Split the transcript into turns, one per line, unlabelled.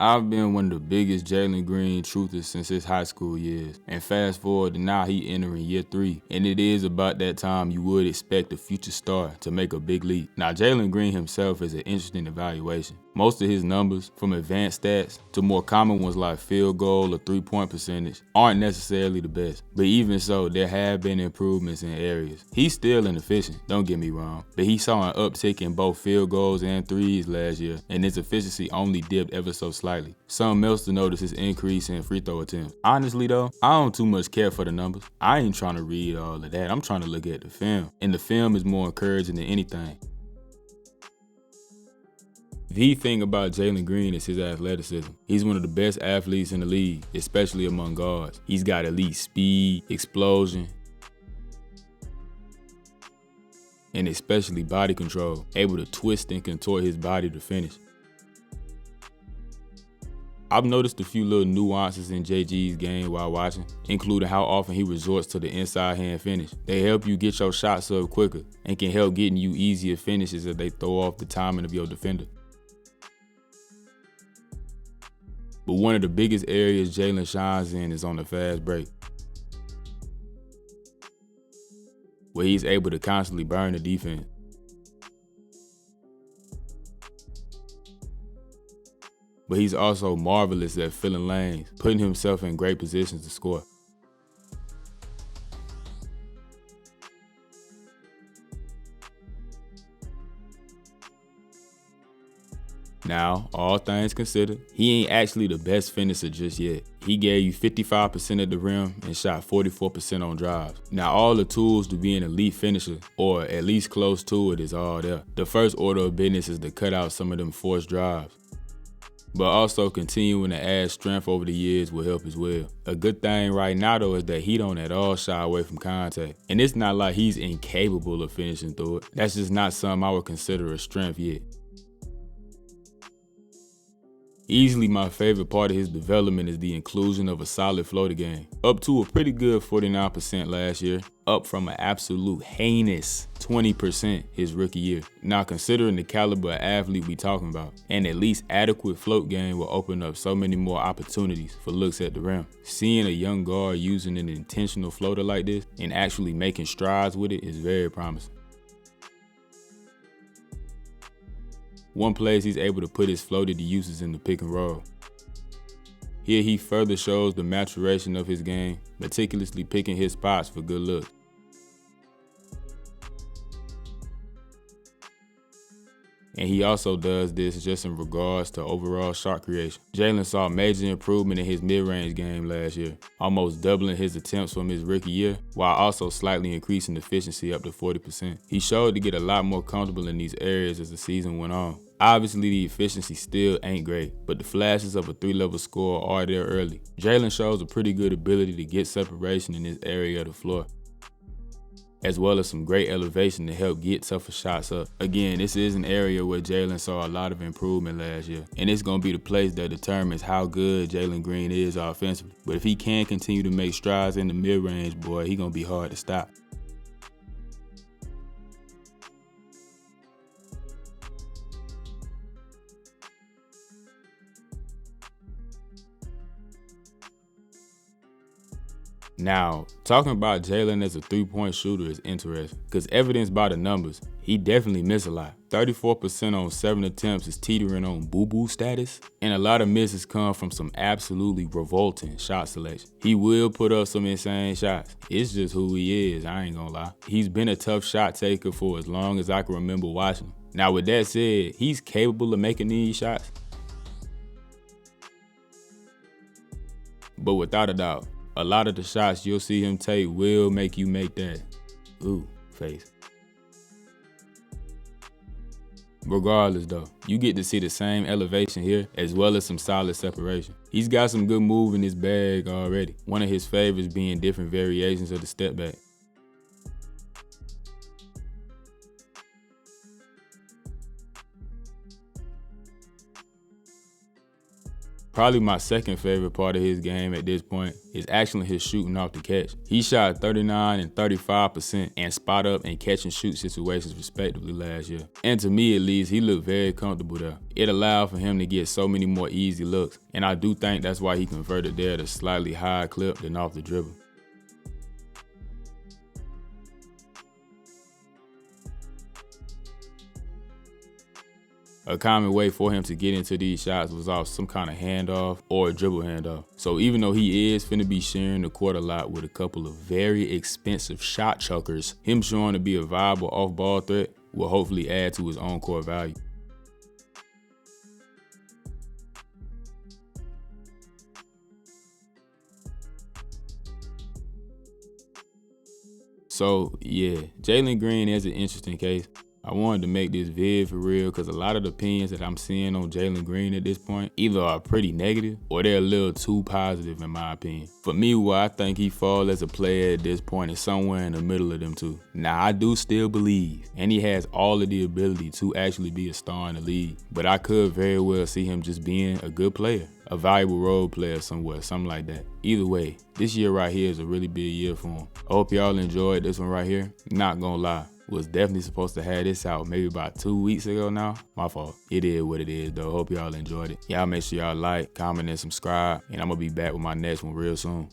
I've been one of the biggest Jalen Green truthers since his high school years, and fast forward to now he entering year 3, and it is about that time you would expect a future star to make a big leap. Now Jalen Green himself is an interesting evaluation. Most of his numbers, from advanced stats to more common ones like field goal or 3-point percentage, aren't necessarily the best, but even so, there have been improvements in areas. He's still inefficient, don't get me wrong, but he saw an uptick in both field goals and threes last year, and his efficiency only dipped ever so slightly. Something else to notice is increase in free throw attempts. Honestly though, I don't too much care for the numbers. I ain't trying to read all of that, I'm trying to look at the film, and the film is more encouraging than anything. The thing about Jalen Green is his athleticism. He's one of the best athletes in the league, especially among guards. He's got elite speed, explosion, and especially body control, able to twist and contort his body to finish. I've noticed a few little nuances in JG's game while watching, including how often he resorts to the inside hand finish. They help you get your shots up quicker and can help getting you easier finishes if they throw off the timing of your defender. But one of the biggest areas Jalen shines in is on the fast break, where he's able to constantly burn the defense. But he's also marvelous at filling lanes, putting himself in great positions to score. Now, all things considered, he ain't actually the best finisher just yet. He gave you 55% at the rim and shot 44% on drives. Now, all the tools to be an elite finisher, or at least close to it, is all there. The first order of business is to cut out some of them forced drives, but also continuing to add strength over the years will help as well. A good thing right now though is that he don't at all shy away from contact. And it's not like he's incapable of finishing through it. That's just not something I would consider a strength yet. Easily my favorite part of his development is the inclusion of a solid floater game. Up to a pretty good 49% last year, up from an absolute heinous 20% his rookie year. Now considering the caliber of athlete we talking about, an at least adequate float game will open up so many more opportunities for looks at the rim. Seeing a young guard using an intentional floater like this and actually making strides with it is very promising. One place he's able to put his floater to use is in the pick and roll. Here he further shows the maturation of his game, meticulously picking his spots for good looks. And he also does this just in regards to overall shot creation. Jalen saw major improvement in his mid-range game last year, almost doubling his attempts from his rookie year, while also slightly increasing efficiency up to 40%. He showed to get a lot more comfortable in these areas as the season went on. Obviously, the efficiency still ain't great, but the flashes of a 3-level score are there early. Jalen shows a pretty good ability to get separation in this area of the floor, as well as some great elevation to help get tougher shots up. Again, this is an area where Jalen saw a lot of improvement last year, and it's going to be the place that determines how good Jalen Green is offensively. But if he can continue to make strides in the mid-range, boy, he's going to be hard to stop. Now, talking about Jalen as a 3-point shooter is interesting, because evidenced by the numbers, he definitely missed a lot. 34% on 7 attempts is teetering on boo-boo status, and a lot of misses come from some absolutely revolting shot selection. He will put up some insane shots. It's just who he is, I ain't gonna lie. He's been a tough shot taker for as long as I can remember watching him. Now with that said, he's capable of making these shots, but without a doubt, a lot of the shots you'll see him take will make you make that ooh face. Regardless though, you get to see the same elevation here as well as some solid separation. He's got some good move in his bag already, one of his favorites being different variations of the step back. Probably my second favorite part of his game at this point is actually his shooting off the catch. He shot 39 and 35% and spot up and catch and shoot situations respectively last year. And to me at least, he looked very comfortable there. It allowed for him to get so many more easy looks, and I do think that's why he converted there at a slightly higher clip than off the dribble. A common way for him to get into these shots was off some kind of handoff or a dribble handoff. So even though he is finna be sharing the court a lot with a couple of very expensive shot chuckers, him showing to be a viable off-ball threat will hopefully add to his own core value. So yeah, Jalen Green is an interesting case. I wanted to make this vid for real because a lot of the opinions that I'm seeing on Jalen Green at this point either are pretty negative or they're a little too positive in my opinion. For me, where I think he falls as a player at this point is somewhere in the middle of them two. Now, I do still believe, and he has all of the ability to actually be a star in the league, but I could very well see him just being a good player, a valuable role player somewhere, something like that. Either way, this year right here is a really big year for him. I hope y'all enjoyed this one right here. Not gonna lie, was definitely supposed to have this out maybe about 2 weeks ago now. My fault. It is what it is though. Hope y'all enjoyed it. Y'all make sure y'all like, comment, and subscribe, and I'm gonna be back with my next one real soon.